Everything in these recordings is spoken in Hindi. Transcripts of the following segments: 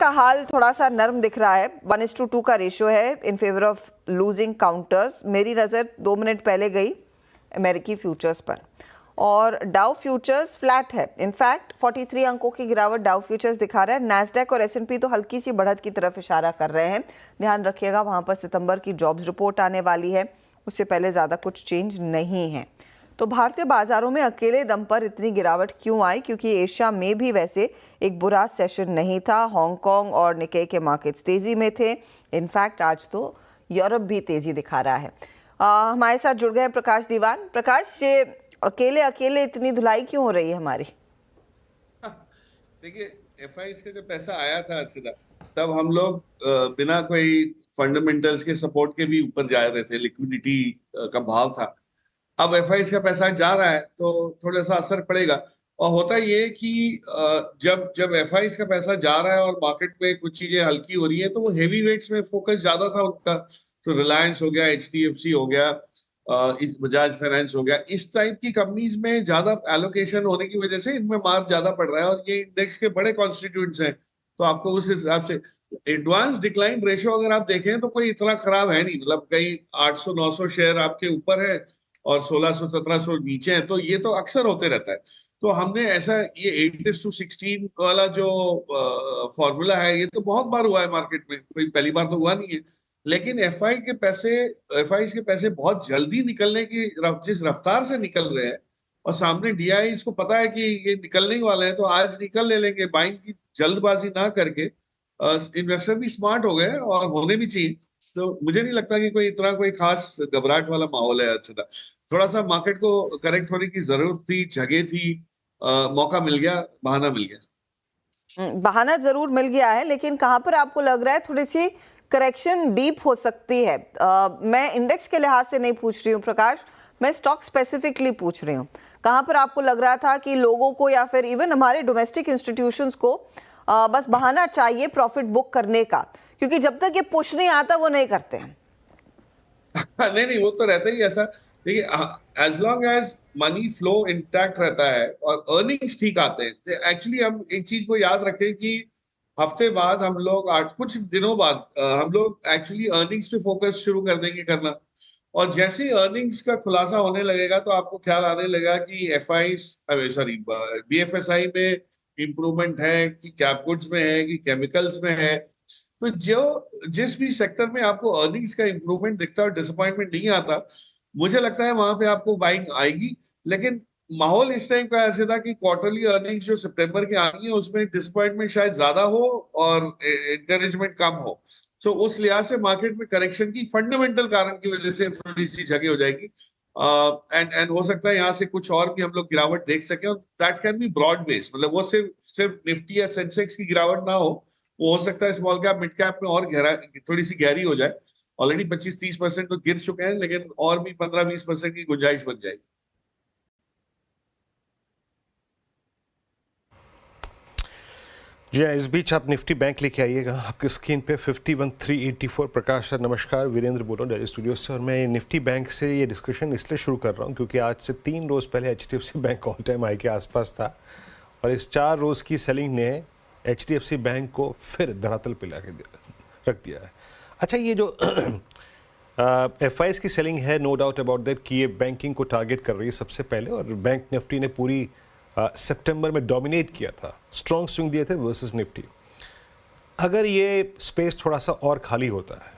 का हाल थोड़ा सा नर्म दिख रहा है। 1:2 का रेशियो है in favour of losing counters. मेरी नज़र 2 मिनट पहले गई अमेरिकी फ्यूचर्स पर और डाउ फ्यूचर्स फ्लैट है। इनफैक्ट 43 अंकों की गिरावट डाउ फ्यूचर्स दिखा रहा है। नैस्डैक और S&P तो हल्की सी बढ़त की तरफ इशारा कर रहे हैं। ध्यान रखिएगा, वहां पर सितंबर की जॉब्स रिपोर्ट आने वाली है, उससे पहले ज़्यादा कुछ चेंज नहीं है। तो भारतीय बाजारों में अकेले दम पर इतनी गिरावट क्यों आई? क्योंकि एशिया में भी वैसे एक बुरा सेशन नहीं था। हांगकांग और निकेई के मार्केट्स तेजी में थे। इनफैक्ट आज तो यूरोप भी तेजी दिखा रहा है। हमारे साथ जुड़ गए प्रकाश दीवान। प्रकाश, ये अकेले अकेले इतनी धुलाई क्यों हो रही है हमारी? देखिए, FIs का जब पैसा आया था अर्चिता, तब हम लोग बिना कोई फंडामेंटल्स के सपोर्ट के भी ऊपर जा रहे थे। लिक्विडिटी का भाव था। अब FIs का पैसा जा रहा है तो थोड़ा सा असर पड़ेगा। और होता ये कि जब जब FIs का पैसा जा रहा है और मार्केट में कुछ चीजें हल्की हो रही है, तो वो हेवी वेट्स में फोकस ज्यादा था उनका। तो रिलायंस हो गया, HDFC हो गया, बजाज फाइनेंस हो गया, इस टाइप की कंपनीज में ज्यादा एलोकेशन होने की वजह से इनमें मार्क ज्यादा पड़ रहा है और ये इंडेक्स के बड़े कॉन्स्टिट्यूएंट्स हैं। तो आपको उस हिसाब से एडवांस डिक्लाइन रेशियो अगर आप देखें तो कोई इतना खराब है नहीं। मतलब कहीं 800-900 शेयर आपके ऊपर है और 1600-1700 नीचे है, तो ये तो अक्सर होते रहता है। तो हमने ऐसा ये 8:16 वाला जो फॉर्मूला है, ये तो बहुत बार हुआ है मार्केट में, कोई पहली बार तो हुआ नहीं है। लेकिन FIs के पैसे बहुत जल्दी निकलने की जिस रफ्तार से निकल रहे हैं, और सामने DI को पता है कि ये निकलने ही वाले हैं, तो आज निकल ले लेंगे। बाइंग की जल्दबाजी ना करके इन्वेस्टर भी स्मार्ट हो गए और होने भी चाहिए। तो मुझे नहीं लगता कि कोई खास घबराहट वाला माहौल है। अच्छा, थोड़ा सा मार्केट को करेक्ट होने की जरूरत थी, जगह थी, मौका मिल गया, बहाना मिल गया। बहाना जरूर मिल गया है, लेकिन कहां पर आपको लग रहा है थोड़ी सी करेक्शन डीप हो सकती है? मैं इंडेक्स के लिहाज से नहीं पूछ रही हूँ प्रकाश, मैं स्टॉक स्पेसिफिकली पूछ रही हूँ। कहां पर आपको लग रहा था कि लोगों को या फिर इवन हमारे डोमेस्टिक इंस्टीट्यूशंस को बस बहाना चाहिए प्रॉफिट बुक करने का, क्योंकि जब तक ये पुश नहीं आता वो नहीं करते हैं? नहीं नहीं, वो तो रहता ही ऐसा। देखिए, as long as money flow intact रहता है और अर्निंग्स ठीक आते हैं, तो एक्चुअली हम एक चीज को याद रखें कि हफ्ते बाद हम लोग, आठ कुछ दिनों बाद हम लोग एक्चुअली अर्निंग्स पे फोकस शुरू कर देंगे करना। और जैसे ही अर्निंग्स का खुलासा होने लगेगा तो आपको ख्याल आने लगेगा कि FIs, सॉरी, BFSI में इंप्रूवमेंट है कि कैप गुड्स में है कि केमिकल्स में है। तो जो जिस भी सेक्टर में आपको अर्निंग्स का इंप्रूवमेंट दिखता है और डिसअपॉइंटमेंट नहीं आता, मुझे लगता है वहां पे आपको बाइंग आएगी। लेकिन माहौल इस टाइम का ऐसे था कि क्वार्टरली अर्निंग्स जो सितंबर की आनी है उसमें डिसअपॉइंटमेंट शायद ज्यादा हो और एनकरेजमेंट कम हो। सो उस लिहाज से मार्केट में करेक्शन की फंडामेंटल कारण की वजह से थोड़ी सी जगह हो जाएगी। एंड हो सकता है यहाँ से कुछ और भी हम लोग गिरावट देख सकें, और that can be broad based. मतलब वो सिर्फ सिर्फ निफ्टी या सेंसेक्स की गिरावट ना हो सकता है स्मॉल कैप मिड कैप में और गहरा, थोड़ी सी गहरी हो जाए। ऑलरेडी 25-30% तो गिर चुके हैं, लेकिन और भी 15-20% की गुंजाइश बन जाएगी। जी हाँ, इस बीच आप निफ्टी बैंक लेके आइएगा आपकी स्क्रीन पे 51,384। प्रकाश सर नमस्कार, वीरेंद्र बोल रहा हूँ दिल्ली स्टूडियो से। और मैं निफ्टी बैंक से ये डिस्कशन इसलिए शुरू कर रहा हूँ क्योंकि आज से 3 रोज़ पहले HDFC bank all time high के आसपास था और इस 4 रोज़ की सेलिंग ने HDFC बैंक को फिर धरातल पे लाके रख दिया है। अच्छा, ये जो FIs की सेलिंग है, नो डाउट अबाउट दैट कि ये बैंकिंग को टारगेट कर रही है सबसे पहले, और बैंक निफ्टी ने पूरी सितंबर में डोमिनेट किया था, स्ट्रॉन्ग स्विंग दिए थे वर्सेस निफ्टी। अगर ये स्पेस थोड़ा सा और खाली होता है,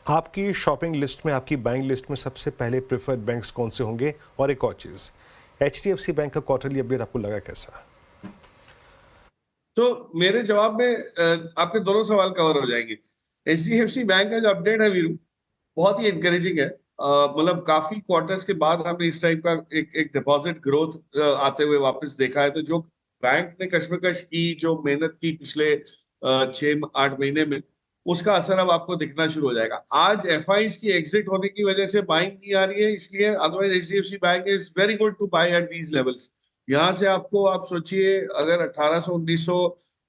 आपकी शॉपिंग लिस्ट में, आपकी बाइंग लिस्ट में सबसे पहले प्रेफर्ड बैंक्स कौन से होंगे? और एक और चीज़, HDFC बैंक का क्वार्टरली अपडेट आपको लगा कैसा? तो मेरे जवाब में आपके दोनों सवाल कवर हो जाएंगे। HDFC बैंक का जो अपडेट है वीरू, बहुत ही इंकरेजिंग है। मतलब काफी क्वार्टर्स के बाद हमने इस टाइप का एक डिपॉजिट ग्रोथ आते हुए वापस देखा है। तो जो बैंक ने कशमकश की, जो मेहनत की पिछले 6-8 महीने में, उसका असर अब आपको दिखना शुरू हो जाएगा। आज FIs की एग्जिट होने की वजह से बाइंग नहीं आ रही है, इसलिए otherwise HDFC bank is very good to buy at these levels. यहाँ से आपको, आप सोचिए, अगर 1800-1900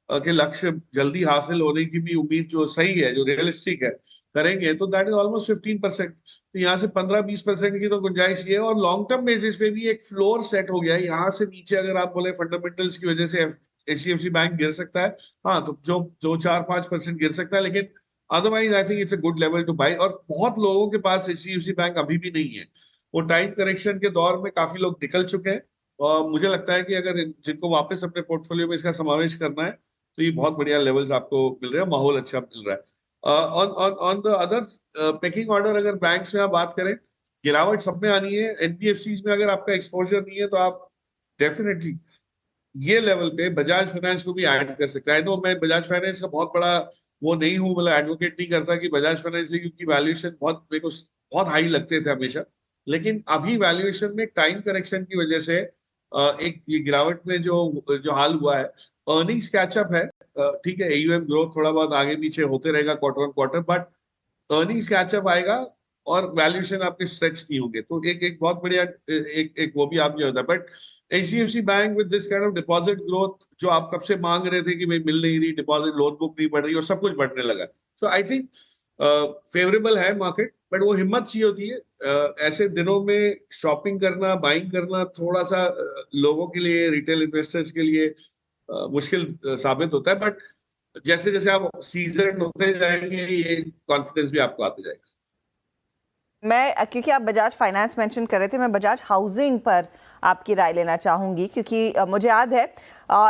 के लक्ष्य जल्दी हासिल होने की भी उम्मीद जो सही है, जो रियलिस्टिक है, करेंगे तो दैट इज ऑलमोस्ट 15%। तो यहाँ से 15-20% की तो गुंजाइश ये है। और लॉन्ग टर्म बेसिस पे भी एक फ्लोर सेट हो गया है। यहाँ से नीचे अगर आप बोले फंडामेंटल्स की वजह से HDFC बैंक गिर सकता है, हाँ तो जो 4-5% गिर सकता है, लेकिन otherwise I think it's a good level to buy. और बहुत लोगों के पास HDFC बैंक अभी भी नहीं है, वो टाइम करेक्शन के दौर में काफी लोग निकल चुके हैं, और मुझे लगता है कि अगर जिनको वापस अपने पोर्टफोलियो में इसका समावेश करना है तो ये बहुत बढ़िया लेवल्स आपको मिल रहे हैं, माहौल अच्छा मिल रहा है। On the other packing order, अगर बैंक्स में आप बात करें, गिरावट सब में आनी है। एनबीएफसीज में अगर आपका एक्सपोजर नहीं है तो आप डेफिनेटली ये लेवल पे बजाज फाइनेंस को भी ऐड कर सकता है। नो, मैं बजाज फाइनेंस का बहुत बड़ा वो नहीं हूँ, मतलब एडवोकेट नहीं करता कि बजाज फाइनेंस ले, क्योंकि वैल्यूएशन बहुत मेरे को बहुत हाई लगते थे हमेशा, लेकिन अभी वैल्यूएशन में टाइम करेक्शन की वजह से एक ये गिरावट में जो जो हाल हुआ है, अर्निंग्स कैचअप है, ठीक है, AUM ग्रोथ थोड़ा बहुत आगे पीछे होते रहेगा quarter on quarter, but earnings catch up आएगा और वैल्यूएशन आपके स्ट्रेच नहीं होंगे, तो एक बहुत बढ़िया एक वो भी आप नहीं होता। But HDFC bank with this kind of deposit growth, जो आप कब से मांग रहे थे कि भाई मिल नहीं रही, डिपॉजिट लोन बुक नहीं बढ़ रही और सब कुछ बढ़ने लगा, सो आई थिंक फेवरेबल है मार्केट, बट वो हिम्मत चाहिए होती है। ऐसे दिनों में शॉपिंग करना, बाइंग करना थोड़ा सा लोगों के लिए, रिटेल इन्वेस्टर्स के लिए मुश्किल साबित होता है, बट जैसे जैसे आप सीजन होते जाएंगे ये कॉन्फिडेंस भी आपको आते जाएगा। मैं, क्योंकि आप बजाज फाइनेंस मेंशन कर रहे थे, मैं बजाज हाउसिंग पर आपकी राय लेना चाहूंगी, क्योंकि मुझे याद है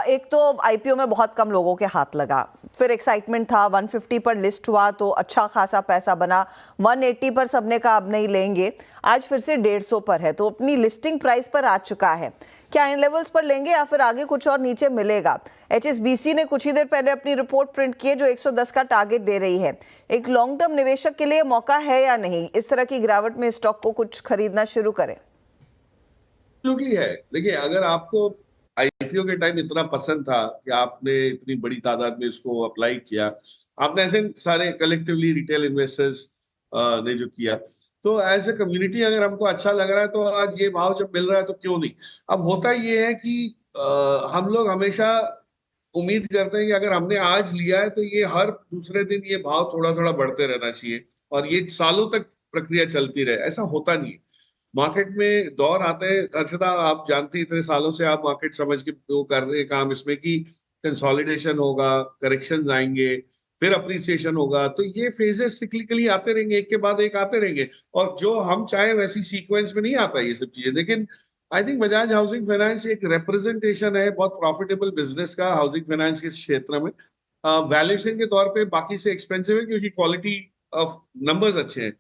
एक तो IPO में बहुत कम लोगों के हाथ लगा, फिर एक्साइटमेंट था, 150 पर लिस्ट हुआ तो अच्छा खासा पैसा बना, 180 पर सबने कहा अब नहीं लेंगे, आज फिर से 150 पर है, तो अपनी लिस्टिंग प्राइस पर आ चुका है। क्या इन लेवल्स पर लेंगे या फिर आगे कुछ और नीचे मिलेगा? HSBC ने कुछ ही देर पहले अपनी रिपोर्ट प्रिंट की है जो 110 का टारगेट दे रही है। एक लॉन्ग टर्म निवेशक के लिए मौका है या नहीं इस तरह की गिरावट में स्टॉक को कुछ खरीदना शुरू करें? क्योंकि है, देखिए, अगर आपको IPO के टाइम इतना पसंद था कि आपने इतनी बड़ी तादाद में इसको अप्लाई किया, आपने ऐसे सारे कलेक्टिवली रिटेल इन्वेस्टर्स ने जो किया, तो एज ए कम्युनिटी अगर हमको अच्छा लग रहा है तो आज ये भाव जब मिल रहा है तो क्यों नहीं। अब होता ये है कि हम लोग हमेशा उम्मीद करते हैं कि अगर हमने आज लिया है तो ये हर दूसरे दिन ये भाव थोड़ा थोड़ा बढ़ते रहना चाहिए और ये सालों तक प्रक्रिया चलती रहे, ऐसा होता नहीं है। मार्केट में दौर आते हैं, अर्षदा आप जानती हैं, इतने सालों से आप मार्केट समझ के वो कर रहे हैं काम इसमें कि कंसोलिडेशन होगा, करेक्शन आएंगे, फिर अप्रिसिएशन होगा, तो ये फेजेस सिक्लिकली आते रहेंगे, एक के बाद एक आते रहेंगे, और जो हम चाहे वैसी सीक्वेंस में नहीं आता ये सब चीजें। लेकिन I think Bajaj housing finance एक रिप्रेजेंटेशन है बहुत प्रॉफिटेबल बिजनेस का हाउसिंग फाइनेंस के क्षेत्र में। वैल्यूएशन के तौर पे बाकी से एक्सपेंसिव है क्योंकि क्वालिटी ऑफ नंबर्स अच्छे हैं।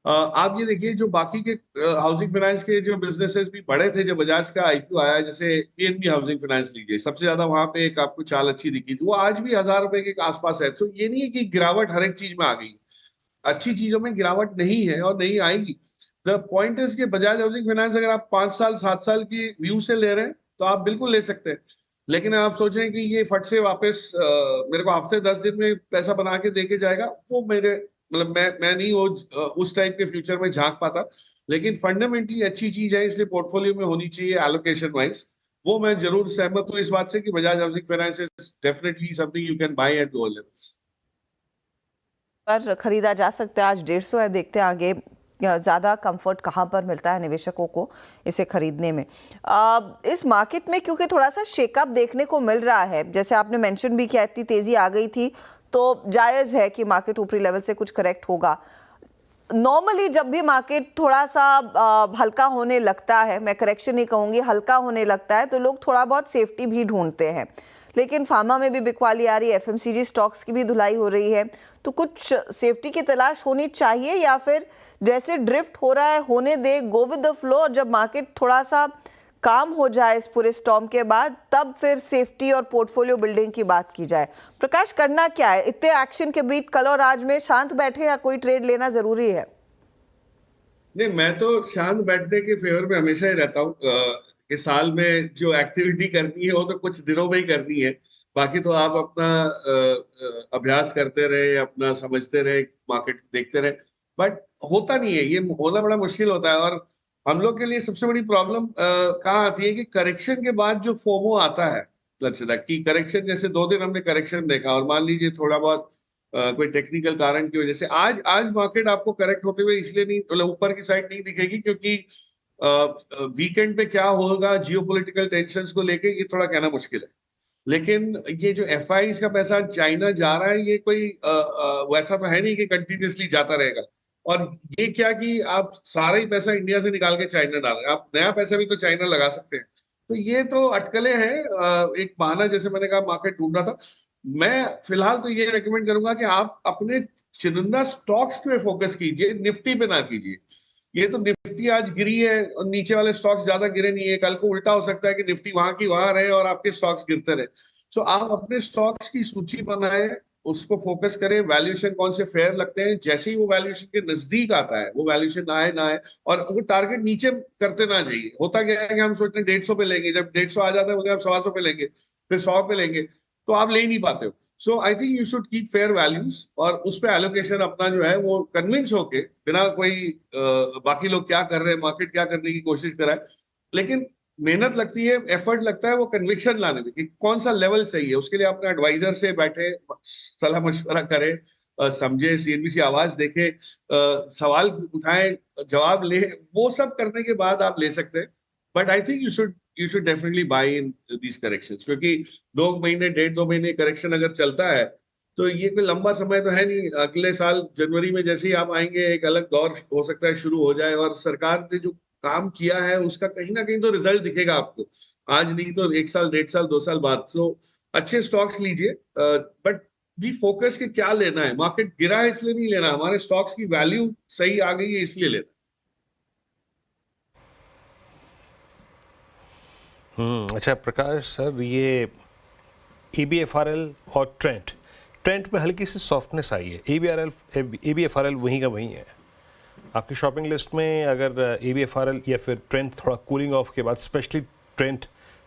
आप ये देखिए, जो बाकी के हाउसिंग फाइनेंस के जो बिजनेसेस भी बड़े थे, जो बजाज का IPO आया, जैसे PNB हाउसिंग फाइनेंस लीजिए, सबसे ज्यादा वहां पे एक आपको चाल अच्छी दिखी थी, वो आज भी 1000 रुपए के आसपास है। तो ये नहीं है कि गिरावट हर एक चीज में आ गई, अच्छी चीजों में गिरावट नहीं है और नहीं आएगी। द पॉइंट इज कि बजाज हाउसिंग फाइनेंस अगर आप 5 साल 7 साल की व्यू से ले रहे हैं तो आप बिल्कुल ले सकते हैं, लेकिन आप सोच रहे हैं कि ये फट से वापस मेरे को हफ्ते 10 दिन में पैसा बना के देके जाएगा, वो मेरे मतलब मैं नहीं वो उस टाइप के फ्यूचर में झांक पाता। लेकिन फंडामेंटली अच्छी चीज है, इसलिए पोर्टफोलियो में होनी चाहिए एलोकेशन वाइज। वो मैं जरूर सहमत हूँ इस बात से कि Bajaj housing finance is definitely something you can by at lower levels. पर खरीदा जा सकता है, आज 150 है, देखते हैं आगे ज़्यादा कंफर्ट कहाँ पर मिलता है निवेशकों को इसे खरीदने में। इस मार्केट में क्योंकि थोड़ा सा शेकअप देखने को मिल रहा है, जैसे आपने मेंशन भी किया, इतनी तेज़ी आ गई थी तो जायज़ है कि मार्केट ऊपरी लेवल से कुछ करेक्ट होगा। नॉर्मली जब भी मार्केट थोड़ा सा हल्का होने लगता है, मैं करेक्शन नहीं कहूँगी, हल्का होने लगता है, तो लोग थोड़ा बहुत सेफ्टी भी ढूंढते हैं। लेकिन फार्मा में भी बिकवाली आ रही है, FMCG स्टॉक्स की भी धुलाई हो रही है, तो कुछ सेफ्टी की तलाश होनी चाहिए या फिर जैसे ड्रिफ्ट हो रहा है होने दे, गो विद द फ्लो, और जब मार्केट थोड़ा सा काम हो जाए इस पूरे स्टॉर्म के बाद तब फिर सेफ्टी और पोर्टफोलियो बिल्डिंग की बात की जाए। प्रकाश, करना क्या है इतने एक्शन के बीच? कल और आज में शांत बैठे या कोई ट्रेड लेना जरूरी है? नहीं, मैं तो शांत बैठने के फेवर में हमेशा ही रहता हूँ कि साल में जो एक्टिविटी करनी है वो तो कुछ दिनों में ही करनी है, बाकी तो आप अपना अभ्यास करते रहे, अपना समझते रहे, मार्केट देखते रहे, बट होता नहीं है, ये होना बड़ा मुश्किल होता है। और हम लोग के लिए सबसे बड़ी प्रॉब्लम कहाँ आती है कि करेक्शन के बाद जो फोमो आता है, लक्षिता की करेक्शन, जैसे 2 दिन हमने करेक्शन देखा और मान लीजिए थोड़ा बहुत कोई टेक्निकल कारण की वजह से आज आज मार्केट आपको करेक्ट होते हुए इसलिए नहीं, मतलब ऊपर की साइड नहीं दिखेगी क्योंकि वीकेंड पे क्या होगा जियोपॉलिटिकल टेंशंस को लेके ये थोड़ा कहना मुश्किल है। लेकिन ये जो एफआईज का पैसा चाइना जा रहा है, ये कोई वैसा तो है नहीं कि कंटिन्यूसली जाता रहेगा। और ये क्या कि आप सारा ही पैसा इंडिया से निकाल के चाइना डाल रहे हैं, आप नया पैसा भी तो चाइना लगा सकते हैं। तो ये तो अटकलें हैं, एक बहाना, जैसे मैंने कहा मार्केट ढूंढ रहा था। मैं फिलहाल तो ये रेकमेंड करूंगा कि आप अपने चुनिंदा स्टॉक्स पे फोकस कीजिए, निफ्टी पे ना कीजिए। ये तो निफ्टी आज गिरी है और नीचे वाले स्टॉक्स ज्यादा गिरे नहीं है, कल को उल्टा हो सकता है कि निफ्टी वहां की वहां रहे और आपके स्टॉक्स गिरते रहे। सो आप अपने स्टॉक्स की सूची बनाए, उसको फोकस करें, वैल्यूएशन कौन से फेयर लगते हैं, जैसे ही वो वैल्यूएशन के नजदीक आता है, वो वैल्यूएशन आए ना आए, और वो टारगेट नीचे करते ना जाइए। होता क्या है कि हम सोचते हैं 150 पे लेंगे, जब 150 आ जाता है बोलते हैं आप 125 पे लेंगे, फिर 100 पे लेंगे, तो आप ले ही नहीं पाते हो। So I think you should keep fair values, और उस पे एलोकेशन अपना जो है वो कन्विंस होके, बिना कोई बाकी लोग क्या कर रहे हैं, मार्केट क्या करने की कोशिश कराए, लेकिन मेहनत लगती है, एफर्ट लगता है वो कन्विक्शन लाने में कि कौन सा लेवल सही है। उसके लिए अपने एडवाइजर से बैठे, सलाह मशवरा करें, समझे, सीएनबीसी आवाज देखे, सवाल उठाएं, जवाब ले, वो सब करने के बाद आप ले सकते हैं। But I think you should definitely buy in these corrections, क्योंकि 2 महीने 1.5-2 महीने करेक्शन अगर चलता है तो ये कोई लंबा समय तो है नहीं। अगले साल जनवरी में जैसे ही आप आएंगे, एक अलग दौर हो सकता है शुरू हो जाए, और सरकार ने जो काम किया है उसका कहीं ना कहीं तो रिजल्ट दिखेगा आपको, आज नहीं तो 1 साल, 1.5 साल, 2 साल बाद। तो अच्छे स्टॉक्स लीजिए, बट बी फोकस कि क्या लेना है। मार्केट गिरा है इसलिए नहीं लेना, हमारे स्टॉक्स की वैल्यू सही आ गई है इसलिए लेना। अच्छा प्रकाश सर, ये EBFRL और ट्रेंड में हल्की सी सॉफ्टनेस आई है। EBFRL वहीं का वहीं है आपकी शॉपिंग लिस्ट में। अगर EBFRL या फिर ट्रेंड थोड़ा कूलिंग ऑफ के बाद, स्पेशली ट्रेंड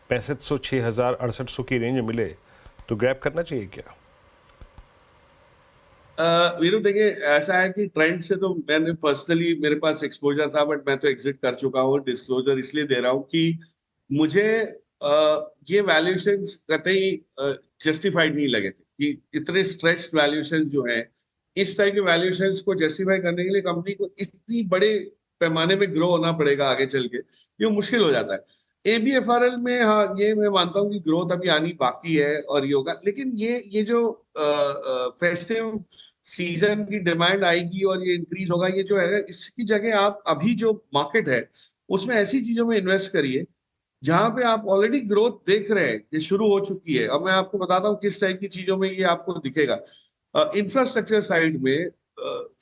6500, 6000, 6800 की रेंज में मिले तो ग्रैब करना चाहिए क्या? वीरू देखिए, ऐसा है कि ट्रेंड से तो मैंने पर्सनली, मेरे पास एक्सपोजर था, बट मैं तो एग्जिट कर चुका हूँ। डिस्क्लोजर इसलिए दे रहा हूँ कि मुझे ये वैल्यूएशन कतई जस्टिफाइड नहीं लगे थे, कि इतने स्ट्रेच्ड वैल्यूएशन जो है, इस टाइप के वैल्यूएशंस को जस्टिफाई करने के लिए कंपनी को इतनी बड़े पैमाने में ग्रो होना पड़ेगा आगे चल के, ये मुश्किल हो जाता है। ABFRL में हाँ, ये मैं मानता हूँ कि ग्रोथ अभी आनी बाकी है और ये होगा, लेकिन ये जो फेस्टिव सीजन की डिमांड आएगी और ये इंक्रीज होगा, ये जो है, इसकी जगह आप अभी जो मार्केट है उसमें ऐसी चीजों में इन्वेस्ट करिए जहां पे आप ऑलरेडी ग्रोथ देख रहे हैं, ये शुरू हो चुकी है। अब मैं आपको बताता हूँ किस टाइप की चीजों में ये आपको दिखेगा। इंफ्रास्ट्रक्चर साइड में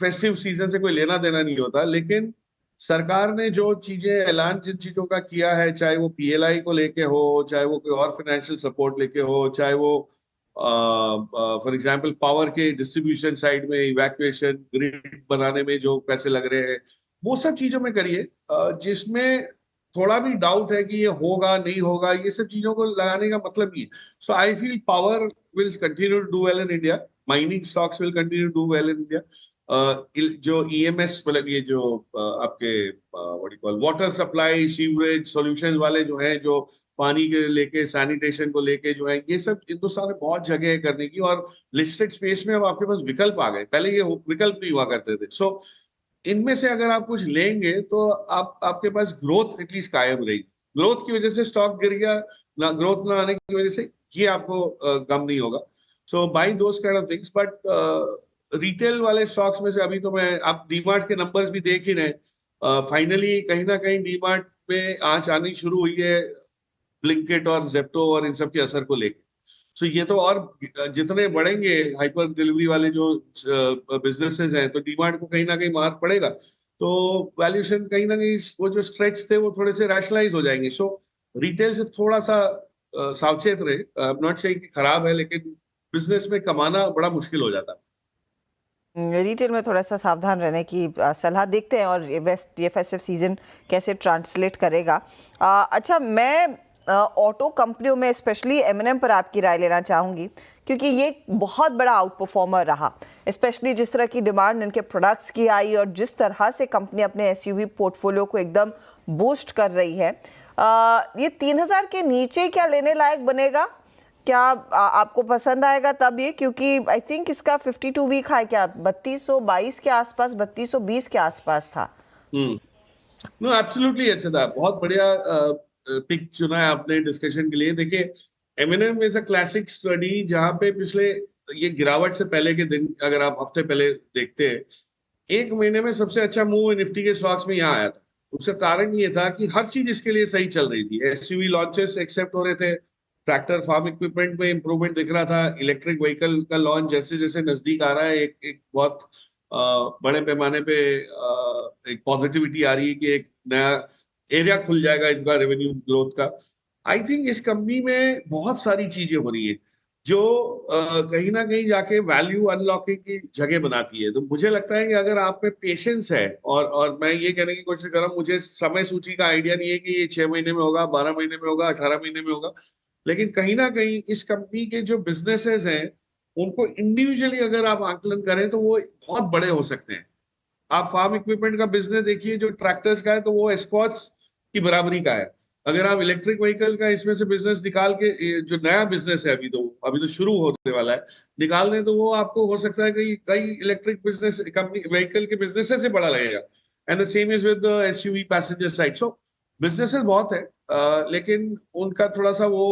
फेस्टिव सीजन से कोई लेना देना नहीं होता, लेकिन सरकार ने जो चीजें ऐलान जिन चीजों का किया है, चाहे वो PLI को लेके हो, चाहे वो कोई और फाइनेंशियल सपोर्ट लेके हो, चाहे वो फॉर एग्जांपल पावर के डिस्ट्रीब्यूशन साइड में, इवैक्यूएशन ग्रिड बनाने में जो पैसे लग रहे हैं, वो सब चीजों में करिए। जिसमें थोड़ा भी डाउट है कि ये होगा नहीं होगा, ये सब चीजों को लगाने का मतलब नहीं है। So I feel power will continue to do well in India, mining stocks will continue to do well in India. जो EMS, मतलब ये जो आपके what you call water supply, sewerage solution वाले जो हैं, जो पानी के लेके, सैनिटेशन को लेके जो है, ये सब हिंदुस्तान में बहुत जगह है करने की, और लिस्टेड स्पेस में अब आपके पास विकल्प आ गए, पहले ये विकल्प नहीं हुआ करते थे। सो इनमें से अगर आप कुछ लेंगे तो आपके पास ग्रोथ एटलीस्ट कायम रहेगी। ग्रोथ की वजह से स्टॉक गिर गया, ना ग्रोथ ना आने की वजह से ये आपको गम नहीं होगा। So buy those kind of things. But retail वाले स्टॉक्स में से अभी तो मैं, आप डीमार्ट के नंबर्स भी देख ही रहे, फाइनली कहीं ना कहीं डीमार्ट में आंच आनी शुरू हुई है, ब्लिंकिट और जेप्टो और इन सब के असर को लेकर। सो ये तो और जितने बढ़ेंगे हाइपर डिलीवरी वाले जो बिजनेसेस हैं, तो डीमार्ट को कहीं ना कहीं मार पड़ेगा, तो वैल्यूएशन कहीं ना कहीं वो जो स्ट्रेच थे वो थोड़े से रैशनलाइज हो जाएंगे। सो रिटेल से थोड़ा सा सावचेत रहे। आई एम नॉट सेइंग कि खराब है, लेकिन बिजनेस में कमाना बड़ा मुश्किल हो जाता है। रिटेल में थोड़ा सा सावधान रहने की सलाह। देखते हैं और ये फेस्टिव सीजन कैसे ट्रांसलेट करेगा। अच्छा, मैं ऑटो कंपनियों में स्पेशली M&M पर आपकी राय लेना चाहूँगी, क्योंकि ये बहुत बड़ा आउट परफॉर्मर रहा, स्पेशली जिस तरह की डिमांड इनके प्रोडक्ट्स की आई और जिस तरह से कंपनी अपने SUV पोर्टफोलियो को एकदम बूस्ट कर रही है। ये 3000 के नीचे क्या लेने लायक बनेगा? क्या आपको पसंद आएगा तब ये, क्योंकि आई थिंक इसका 52 वीक हाई क्या 3222 के आसपास, 3220 के आसपास था। नो एब्सोल्युटली, अच्छा था, बहुत बढ़िया पिक चुना है आपने डिस्कशन के लिए। देखिए, M&M is a classic study जहां पे पिछले ये गिरावट से पहले के दिन अगर आप हफ्ते पहले देखते हैं, एक महीने में सबसे अच्छा मूव निफ्टी के स्टॉक्स में यहाँ आया था। उसका कारण ये था कि हर चीज इसके लिए सही चल रही थी। एसयूवी लॉन्चेस एक्सेप्ट हो रहे थे, ट्रैक्टर फार्म इक्विपमेंट में इंप्रूवमेंट दिख रहा था, इलेक्ट्रिक व्हीकल का लॉन्च जैसे जैसे नजदीक आ रहा है, एक बहुत बड़े पैमाने पे एक पॉजिटिविटी आ रही है कि एक नया एरिया खुल जाएगा इनका रेवेन्यू ग्रोथ का। आई थिंक इस कंपनी में बहुत सारी चीजें हो रही है जो कहीं ना कहीं जाके वैल्यू अनलॉकिंग की जगह बनाती है। तो मुझे लगता है कि अगर आप में पेशेंस है, और मैं ये कहने की कोशिश कर रहा हूँ, मुझे समय सूची का आइडिया नहीं है कि ये 6 महीने में होगा, 12 महीने में होगा, 18 महीने में होगा, लेकिन कहीं ना कहीं इस कंपनी के जो बिजनेसेस हैं उनको इंडिविजुअली अगर आप आकलन करें तो वो बहुत बड़े हो सकते हैं। आप फार्म इक्विपमेंट का बिजनेस देखिए जो ट्रैक्टर्स का है, तो वो एस्कॉर्ट्स की बराबरी का है। अगर आप इलेक्ट्रिक व्हीकल का इसमें से बिजनेस निकाल के, जो नया बिजनेस है अभी तो शुरू होने वाला है, निकाल दें तो वो आपको हो सकता है कि कई इलेक्ट्रिक बिजनेस कंपनी व्हीकल के बिजनेस से बड़ा लगेगा। And the same is with the SUV passenger side. So businesses बहुत है, लेकिन उनका थोड़ा सा वो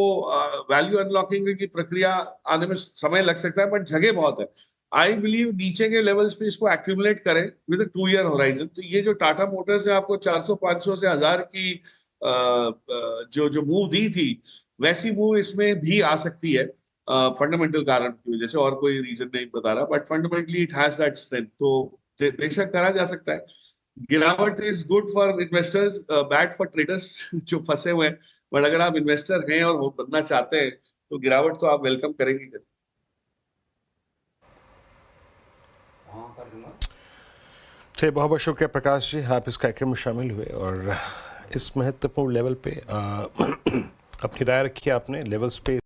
वैल्यू अनलॉकिंग की प्रक्रिया आने में समय लग सकता है, बट जगह बहुत है। आई बिलीव नीचे के लेवल्स पे इसको एक्यूमुलेट करें विद 2 ईयर होराइजन। तो ये जो टाटा मोटर्स ने आपको 400 500 से 1000 की जो मूव दी थी, वैसी मूव इसमें भी आ सकती है फंडामेंटल कारण की वजह से, और कोई रीजन नहीं बता रहा, but fundamentally it has that strength. तो बेशक करा जा सकता है। गिरावट is good for investors, bad for traders जो फंसे हुए हैं, बट अगर आप इन्वेस्टर हैं और बनना चाहते हैं तो गिरावट तो आप वेलकम करेंगे। चलिए, बहुत बहुत शुक्रिया प्रकाश जी, आप इस कार्यक्रम में शामिल हुए और इस महत्वपूर्ण लेवल पे अपनी राय रखी आपने। लेवल्स पे